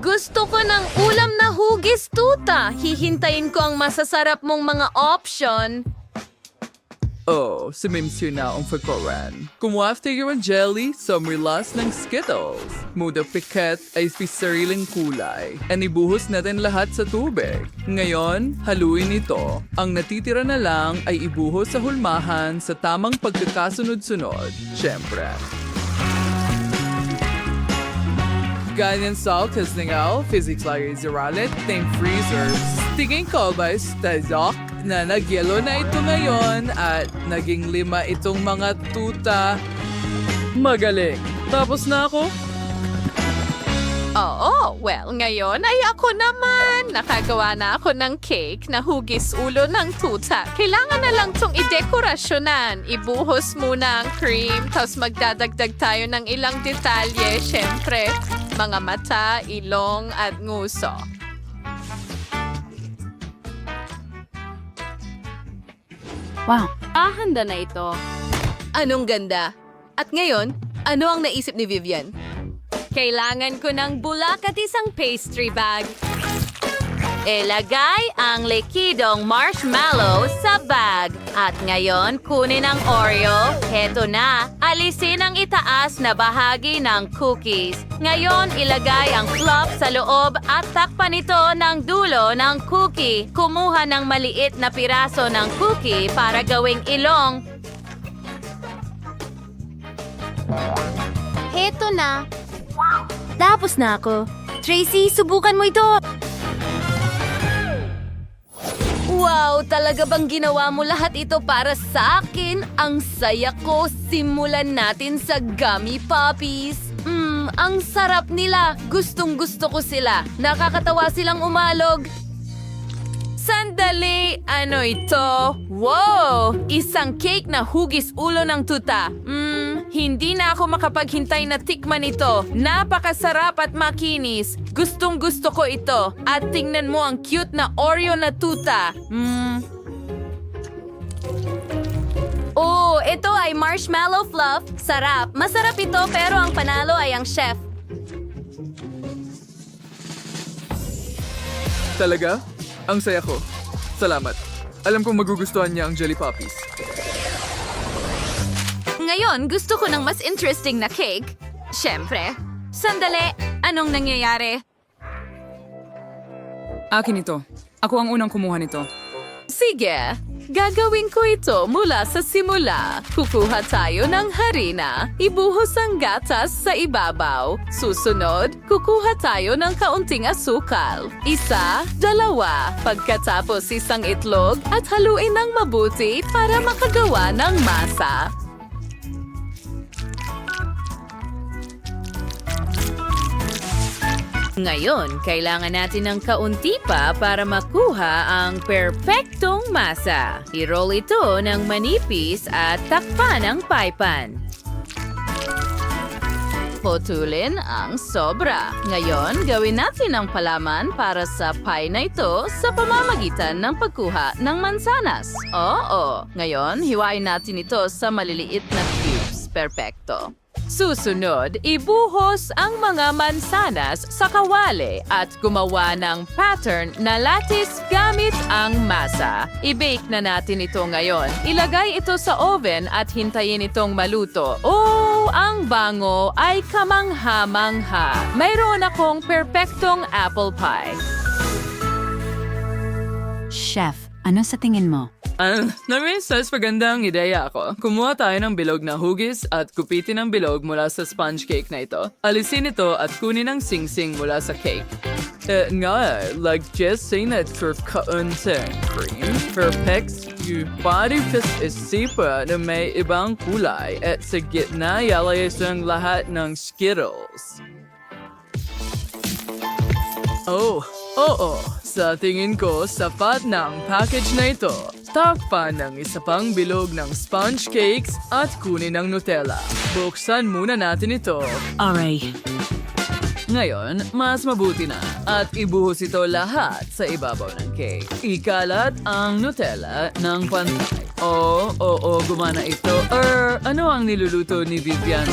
Gusto ko ng ulam na hugis, tuta. Hihintayin ko ang masasarap mong mga option. Oh, sumimsyon na ang fakoran. Kumuha tayo ng jelly sa milas ng Skittles. Muda piket ay may sariling kulay. And ibuhos natin lahat sa tubig. Ngayon, haluin ito. Ang natitira na lang ay ibuhos sa hulmahan sa tamang pagkakasunod-sunod. Siyempre. Ganyan salt has ningaw, physics like Zeralit, thank freezers. Tingin ko ba stazok na nagyelo na ito ngayon at naging 5 itong mga tuta. Magaling. Tapos na ako? Oo, well, ngayon ay ako naman. Nakagawa na ako ng cake na hugis ulo ng tuta. Kailangan na lang tong idekorasyonan. Ibuhos muna ang cream, tapos magdadagdag tayo ng ilang detalye. Siyempre, mga mata, ilong, at nguso. Wow, handa na ito. Anong ganda? At ngayon, ano ang naisip ni Vivian? Kailangan ko ng bulak at isang pastry bag. Ilagay ang likidong marshmallow sa bag. At ngayon, kunin ang Oreo. Heto na. Alisin ang itaas na bahagi ng cookies. Ngayon, ilagay ang fluff sa loob at takpan ito ng dulo ng cookie. Kumuha ng maliit na piraso ng cookie para gawing ilong. Heto na. Tapos na ako. Tracy, subukan mo ito. Wow, talaga bang ginawa mo lahat ito para sa akin? Ang saya ko. Simulan natin sa gummy puppies. Ang sarap nila. Gustong-gusto ko sila. Nakakatawa silang umalog. Sandali! Ano ito? Wow! Isang cake na hugis ulo ng tuta. Hindi na ako makapaghintay na tikman ito. Napakasarap at makinis. Gustong-gusto ko ito. At tingnan mo ang cute na Oreo na tuta. Oh, ito ay marshmallow fluff. Sarap. Masarap ito pero ang panalo ay ang chef. Talaga? Ang saya ko. Salamat. Alam kong magugustuhan niya ang Jelly Puppies. Ngayon, gusto ko ng mas interesting na cake. Siyempre. Sandali, anong nangyayari? Akin ito. Ako ang unang kumuha nito. Sige, gagawin ko ito mula sa simula. Kukuha tayo ng harina. Ibuhos ang gatas sa ibabaw. Susunod, kukuha tayo ng kaunting asukal. 1, 2, pagkatapos isang itlog at haluin ng mabuti para makagawa ng masa. Ngayon, kailangan natin ng kaunti pa para makuha ang perpektong masa. I-roll ito ng manipis at takpan ang paipan. Putulin ang sobra. Ngayon, gawin natin ang palaman para sa pie na ito sa pamamagitan ng pagkuha ng mansanas. Oo, ngayon, hiwain natin ito sa maliliit na cubes. Perpekto. Susunod, ibuhos ang mga mansanas sa kawali at gumawa ng pattern na lattice gamit ang masa. I-bake na natin ito ngayon. Ilagay ito sa oven at hintayin itong maluto. Oh, ang bango ay kamangha-mangha. Mayroon akong perpektong apple pie. Chef, ano sa tingin mo? Naminsas magandang ideya ako. Kumuha tayo ng bilog na hugis at kupitin ang bilog mula sa sponge cake na ito. Alisin ito at kunin ang sing-sing mula sa cake. Like just saying that for kaunting cream, perfect yung body isipa na may ibang kulay at sa gitna yalayas ang lahat ng Skittles. Oh, oo. Sa tingin ko, sapat na ang package na ito. Takpan ng isa pang bilog ng sponge cakes at kunin ang Nutella. Buksan muna natin ito. Aray. Ngayon, mas mabuti na at ibuhos ito lahat sa ibabaw ng cake. Ikalat ang Nutella ng pantay. Oo, gumana ito. Ano ang niluluto ni Vivian?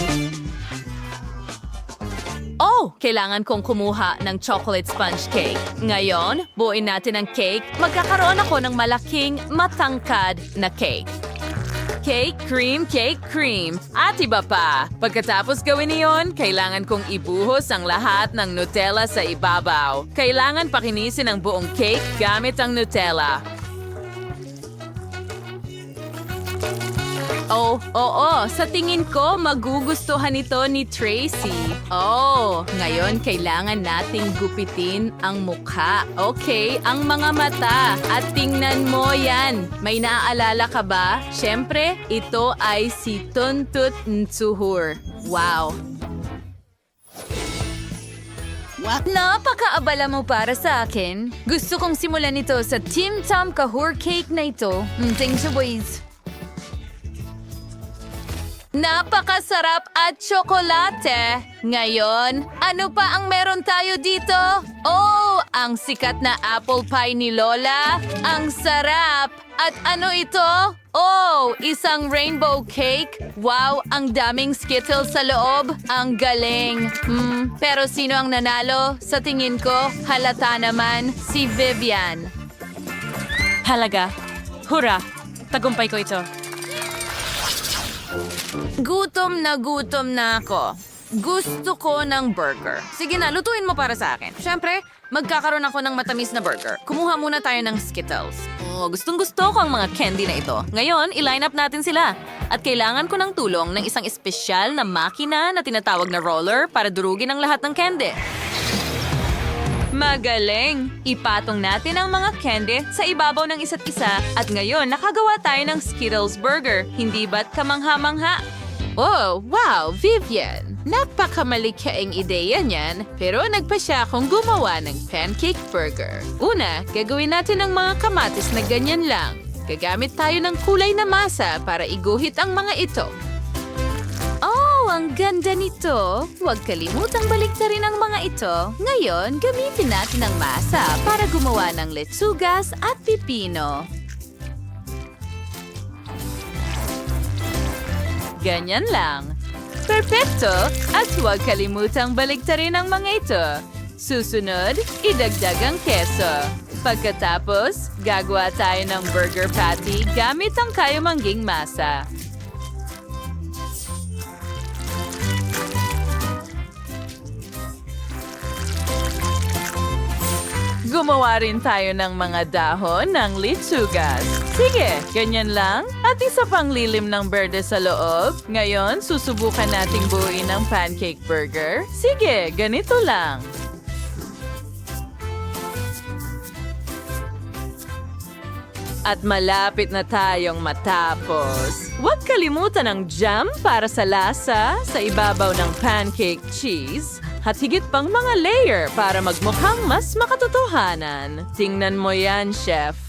Oh, Oh, kailangan kong kumuha ng chocolate sponge cake. Ngayon, buuin natin ang cake. Magkakaroon ako ng malaking matangkad na cake. Cake, cream, at iba pa. Pagkatapos gawin iyon, kailangan kong ibuhos ang lahat ng Nutella sa ibabaw. Kailangan pakinisin ang buong cake gamit ang Nutella. Oh, oo. Sa tingin ko, magugustuhan ito ni Tracy. Oh, ngayon kailangan nating gupitin ang mukha. Okay, ang mga mata. At tingnan mo yan. May naaalala ka ba? Siyempre, ito ay si Tuntut Nsuhur. Wow. Napakaabala mo para sa akin. Gusto kong simulan ito sa Tim Tam Kahur cake na ito. Thanks, boys. Napakasarap at tsokolate. Ngayon, ano pa ang meron tayo dito? Oh, ang sikat na apple pie ni Lola. Ang sarap. At ano ito? Oh, isang rainbow cake. Wow, ang daming Skittles sa loob. Ang galing. Pero sino ang nanalo? Sa tingin ko, halata naman si Vivian. Halaga. Hura. Tagumpay ko ito. Gutom na ako. Gusto ko ng burger. Sige na, lutuin mo para sa akin. Siyempre, magkakaroon ako ng matamis na burger. Kumuha muna tayo ng Skittles. Oh, gustong-gusto ko ang mga candy na ito. Ngayon, i-line up natin sila. At kailangan ko ng tulong ng isang espesyal na makina na tinatawag na roller para durugin ang lahat ng candy. Magaling! Ipatong natin ang mga candy sa ibabaw ng isa't isa at ngayon nakagawa tayo ng Skittles Burger. Hindi ba't kamangha-mangha? Oh, wow, Vivian! Napakamalikhaing ideya niyan, pero nagpa siya akong gumawa ng pancake burger. Una, gagawin natin ang mga kamatis na ganyan lang. Gagamit tayo ng kulay na masa para iguhit ang mga ito. Oh, ang ganda nito. Huwag kalimutang baliktarin ang mga ito. Ngayon, gamitin natin ang masa para gumawa ng letsugas at pipino. Ganyan lang. Perfecto! At huwag kalimutang baliktarin ang mga ito. Susunod, idagdag ang keso. Pagkatapos, gagawa tayo ng burger patty gamit ang kayamangging masa. Gumawa rin tayo ng mga dahon ng litsugas. Sige, ganyan lang. At isa pang lilim ng berde sa loob. Ngayon, susubukan nating buuin ang pancake burger. Sige, ganito lang. At malapit na tayong matapos. Huwag kalimutan ang jam para sa lasa sa ibabaw ng pancake cheese. At higit pang mga layer para magmukhang mas makatotohanan. Tingnan mo yan, chef.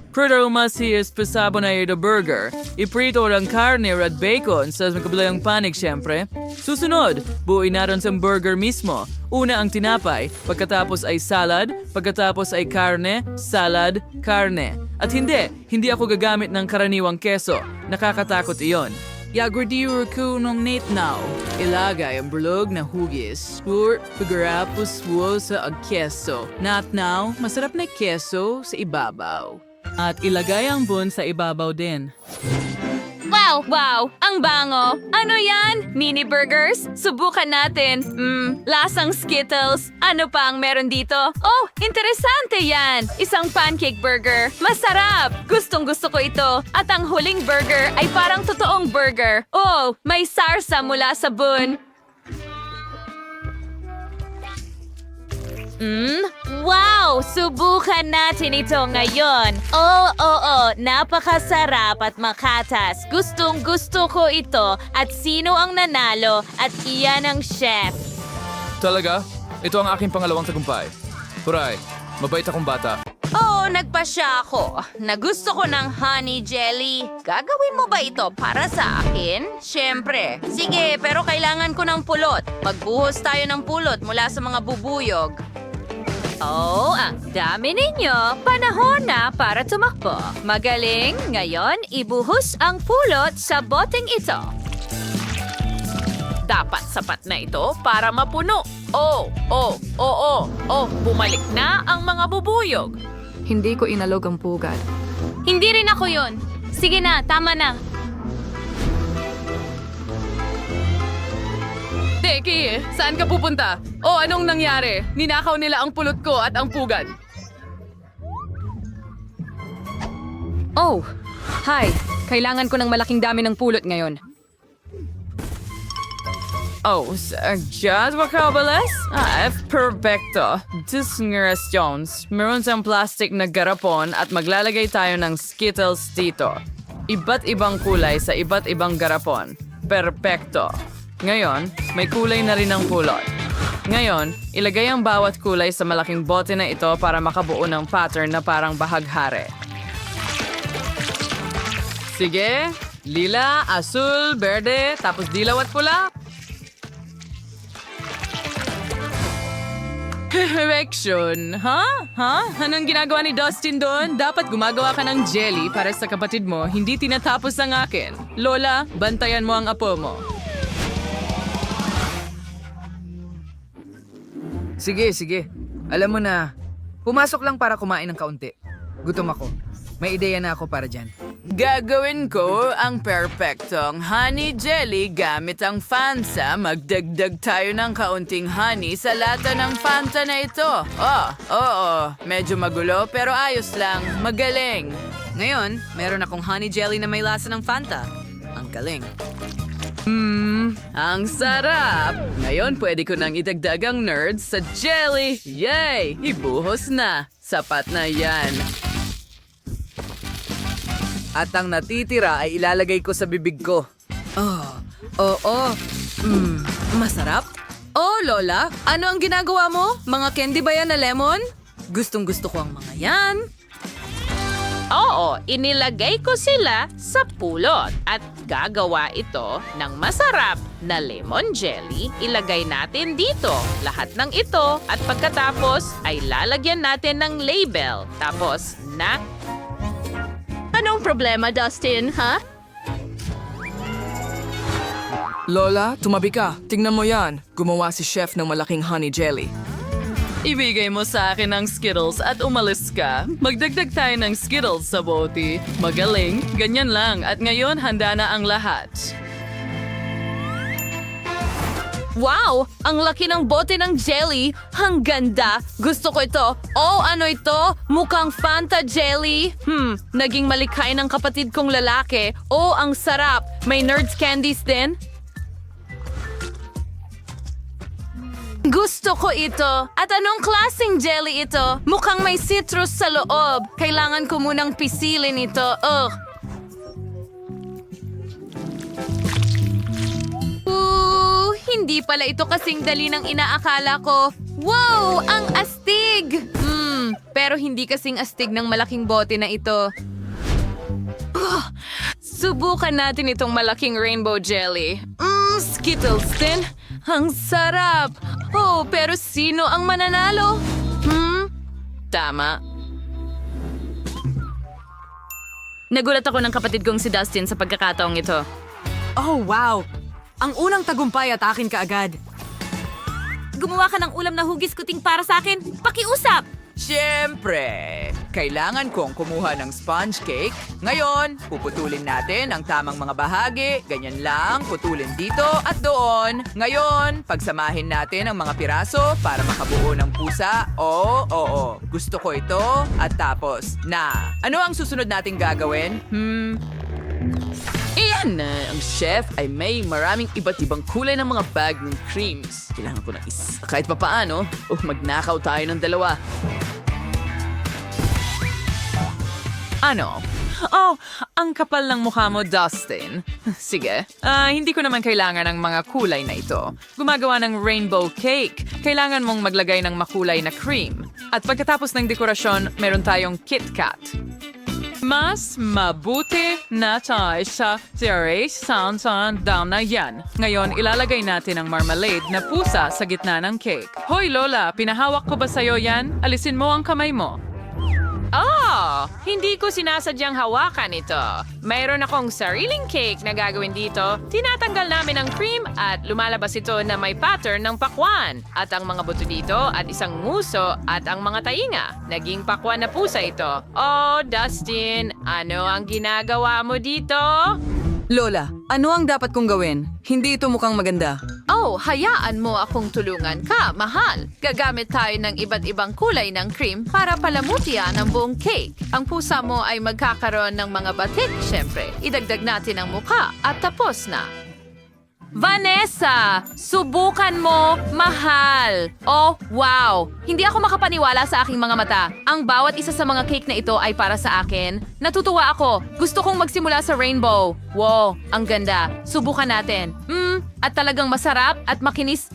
Pero mas pasabo na ito burger. Iprito ang karne at bacon sa makabilang panig siyempre. Susunod, buuin natin sa burger mismo. Una ang tinapay, pagkatapos ay salad, pagkatapos ay karne, salad, karne. At hindi ako gagamit ng karaniwang keso. Nakakatakot iyon. Yagurdiur ko nung nate now. Ilagay ang bulog na hugis. Pur, pagkarapos sa keso. Not now, masarap na keso sa ibabaw. At ilagay ang bun sa ibabaw din. Wow! Wow! Ang bango! Ano yan? Mini burgers? Subukan natin. Lasang Skittles. Ano pa ang meron dito? Oh, interesante yan! Isang pancake burger. Masarap! Gustong-gusto ko ito. At ang huling burger ay parang totoong burger. Oh, may sarsa mula sa bun. Wow! Subukan natin ito ngayon. Oo, napakasarap at makatas. Gustong-gusto ko ito. At sino ang nanalo? At iyan ang chef. Talaga? Ito ang aking pangalawang tagumpay. Huray, mabait akong bata. Oh, nagpasya ako. Nagusto ko ng honey jelly. Gagawin mo ba ito para sa akin? Siyempre. Sige, pero kailangan ko ng pulot. Magbuhos tayo ng pulot mula sa mga bubuyog. Oh, ang dami ninyo. Panahon na para tumakbo. Magaling. Ngayon, ibuhos ang pulot sa boteng ito. Dapat sapat na ito para mapuno. Bumalik na ang mga bubuyog. Hindi ko inalog ang pugad. Hindi rin ako yon. Sige na, tama na. Teki, saan ka pupunta? O anong nangyari? Ninakaw nila ang pulot ko at ang pugad. Oh, hi. Kailangan ko ng malaking dami ng pulot ngayon. Oh, sadyat wakabales? Perfecto. Disngeras Jones. Meron siyang plastic na garapon at maglalagay tayo ng Skittles dito. Iba't ibang kulay sa iba't ibang garapon. Perfecto. Ngayon, may kulay na rin ang pulot. Ngayon, ilagay ang bawat kulay sa malaking bote na ito para makabuo ng pattern na parang bahaghari. Sige, lila, asul, berde, tapos dilaw at pula. Correction. Ha? Anong ginagawa ni Dustin doon? Dapat gumagawa ka ng jelly para sa kapatid mo, hindi tinatapos ang akin. Lola, bantayan mo ang apo mo. Sige. Alam mo na, pumasok lang para kumain ng kaunti. Gutom ako. May ideya na ako para dyan. Gagawin ko ang perfectong honey jelly gamit ang Fanta. Magdagdag tayo ng kaunting honey sa lata ng Fanta na ito. Medyo magulo pero ayos lang. Magaling. Ngayon, meron akong honey jelly na may lasa ng Fanta. Ang galing. Ang sarap! Ngayon pwede ko nang idagdag ang nerds sa jelly. Yay! Ibuhos na. Sapat na yan. At ang natitira ay ilalagay ko sa bibig ko. Masarap? Oh, Lola, ano ang ginagawa mo? Mga candy ba yan na lemon? Gustong gusto ko ang mga yan. Oo, inilagay ko sila sa pulot at gagawa ito ng masarap na lemon jelly. Ilagay natin dito lahat ng ito at pagkatapos ay lalagyan natin ng label. Tapos na... Anong problema, Dustin, ha? Lola, tumabi ka. Tingnan mo yan. Gumawa si Chef ng malaking honey jelly. Ibigay mo sa akin ang Skittles at umalis ka. Magdagdag tayo ng Skittles sa bote. Magaling, ganyan lang. At ngayon, handa na ang lahat. Wow! Ang laki ng bote ng jelly. Ang ganda. Gusto ko ito. Oh, ano ito? Mukhang Fanta jelly. Naging malikhain ng kapatid kong lalaki. Oh, ang sarap. May nerds candies din. Gusto ko ito. At anong klaseng jelly ito? Mukhang may citrus sa loob. Kailangan ko munang pisilin ito. Hindi pala ito kasing dali ng inaakala ko. Wow! Ang astig! Pero hindi kasing astig ng malaking bote na ito. Subukan natin itong malaking rainbow jelly. Skittles din. Ang sarap! Oh, pero sino ang mananalo? Tama. Nagulat ako ng kapatid kong si Dustin sa pagkakataong ito. Oh, wow! Ang unang tagumpay at akin kaagad. Gumawa ka ng ulam na hugis kuting para sa akin. Pakiusap! Siyempre! Kailangan kong kumuha ng sponge cake. Ngayon, puputulin natin ang tamang mga bahagi. Ganyan lang, putulin dito at doon. Ngayon, pagsamahin natin ang mga piraso para makabuo ng pusa. Oo. Gusto ko ito. At tapos, ano ang susunod nating gagawin? Iyan na, ang chef ay may maraming iba't ibang kulay ng mga bag ng creams. Kailangan ko ng isa. Kahit pa paano, magnakaw tayo ng dalawa. Ano? Oh, ang kapal ng mukha mo, Dustin. Sige, hindi ko naman kailangan ng mga kulay na ito. Gumagawa ng rainbow cake. Kailangan mong maglagay ng makulay na cream. At pagkatapos ng dekorasyon, meron tayong KitKat. Mas mabuti na tayo sa sansan down na yan. Ngayon, ilalagay natin ang marmalade na pusa sa gitna ng cake. Hoy, Lola, pinahawak ko ba sa'yo yan? Alisin mo ang kamay mo. Oh, hindi ko sinasadyang hawakan ito. Mayroon akong sariling cake na gagawin dito. Tinatanggal namin ang cream at lumalabas ito na may pattern ng pakwan. At ang mga buto dito at isang nguso at ang mga tainga. Naging pakwan na pusa ito. Oh, Dustin, ano ang ginagawa mo dito? Lola, ano ang dapat kong gawin? Hindi ito mukhang maganda. Oh, hayaan mo akong tulungan ka, mahal. Gagamit tayo ng iba't ibang kulay ng cream para palamutian ang buong cake. Ang pusa mo ay magkakaroon ng mga batik, syempre. Idagdag natin ang mukha at tapos na. Vanessa, subukan mo, mahal. Oh, wow. Hindi ako makapaniwala sa aking mga mata. Ang bawat isa sa mga cake na ito ay para sa akin. Natutuwa ako. Gusto kong magsimula sa rainbow. Wow, ang ganda. Subukan natin. At talagang masarap at makinis.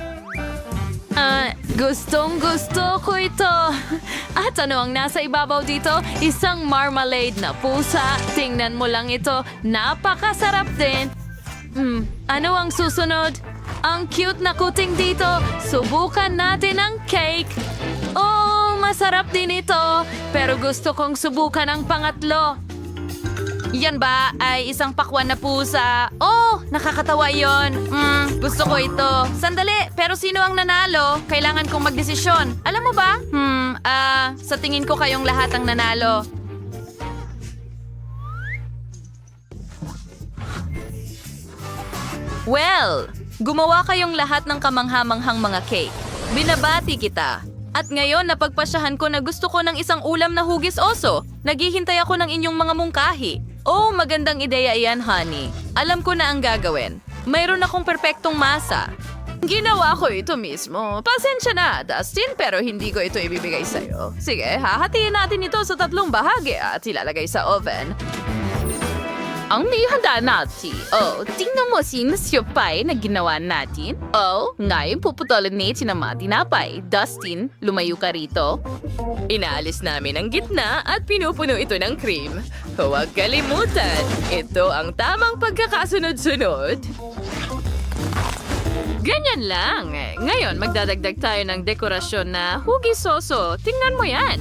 Gustong gusto ko ito. At ano ang nasa ibabaw dito? Isang marmalade na pusa. Tingnan mo lang ito. Napakasarap din. Ano ang susunod? Ang cute na kuting dito. Subukan natin ang cake. Oh, masarap din ito. Pero gusto kong subukan ang pangatlo. Yan ba ay isang pakwan na pusa? Oh, nakakatawa yon. Gusto ko ito. Sandali, pero sino ang nanalo? Kailangan kong magdesisyon. Alam mo ba? Sa tingin ko kayong lahat ang nanalo. Well, gumawa kayong lahat ng kamanghamanghang mga cake. Binabati kita. At ngayon, napagpasyahan ko na gusto ko ng isang ulam na hugis oso. Naghihintay ako ng inyong mga mungkahi. Oh, magandang ideya iyan, honey. Alam ko na ang gagawin. Mayroon akong perpektong masa. Ginawa ko ito mismo. Pasensya na, Dustin, pero hindi ko ito ibibigay sa'yo. Sige, hahatiin natin ito sa 3 bahagi at ilalagay sa oven. Ang nihanda natin. Oh, tingnan mo si Monsieur Pie na ginawa natin. Oh, ngayon puputulin natin ang mga tinapay. Dustin, lumayo ka rito. Inaalis namin ang gitna at pinupuno ito ng cream. Huwag kalimutan, ito ang tamang pagkakasunod-sunod. Ganyan lang. Ngayon, magdadagdag tayo ng dekorasyon na hugis soso. Tingnan mo yan.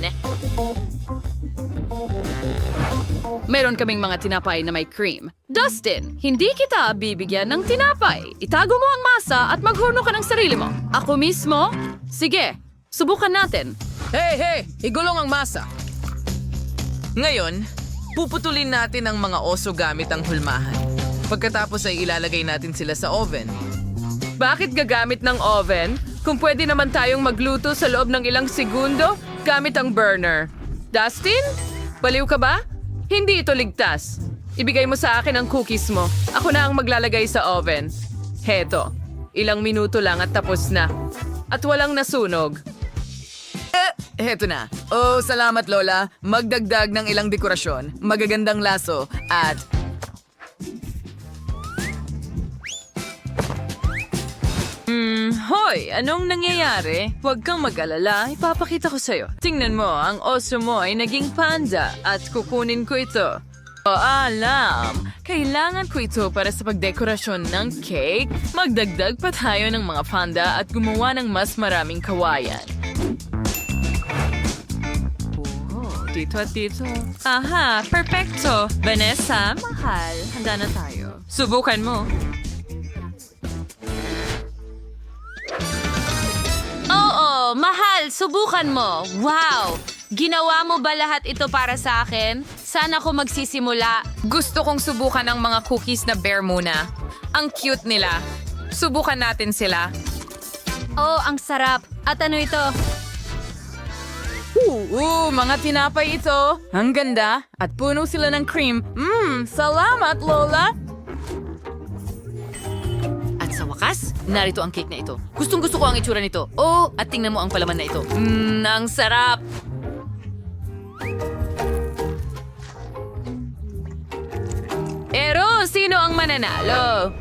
Meron kaming mga tinapay na may cream. Dustin, hindi kita bibigyan ng tinapay. Itago mo ang masa at maghurno ka ng sarili mo. Ako mismo? Sige, subukan natin. Hey! Igulong ang masa. Ngayon, puputulin natin ang mga oso gamit ang hulmahan. Pagkatapos ay ilalagay natin sila sa oven. Bakit gagamit ng oven? Kung pwede naman tayong magluto sa loob ng ilang segundo gamit ang burner. Dustin? Baliw ka ba? Hindi ito ligtas. Ibigay mo sa akin ang cookies mo. Ako na ang maglalagay sa oven. Heto, ilang minuto lang at tapos na. At walang nasunog. Heto na. Oh, salamat Lola. Magdagdag ng ilang dekorasyon, magagandang laso, at... Hoy, anong nangyayari? Huwag kang mag-alala, ipapakita ko sa'yo. Tingnan mo, ang oso mo ay naging panda at kukunin ko ito. O alam, kailangan ko ito para sa pagdekorasyon ng cake. Magdagdag pa tayo ng mga panda at gumawa ng mas maraming kawayan. Oh, dito at dito. Aha, perfecto. Vanessa, mahal, handa na tayo. Subukan mo. Oo, mahal, subukan mo. Wow! Ginawa mo ba lahat ito para sa akin? Sana ako magsisimula. Gusto kong subukan ang mga cookies na bear muna. Ang cute nila. Subukan natin sila. Oh, ang sarap. At ano ito? Mga tinapay ito. Ang ganda. At puno sila ng cream. Salamat, Lola. At sa wakas, narito ang cake na ito. Gustong-gusto ko ang itsura nito. Oh, at tingnan mo ang palaman na ito. Ang sarap! Pero, sino ang mananalo?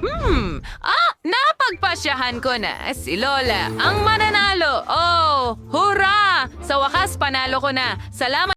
Napagpasyahan ko na si Lola ang mananalo. Oh, hurra! Sa wakas, panalo ko na. Salamat!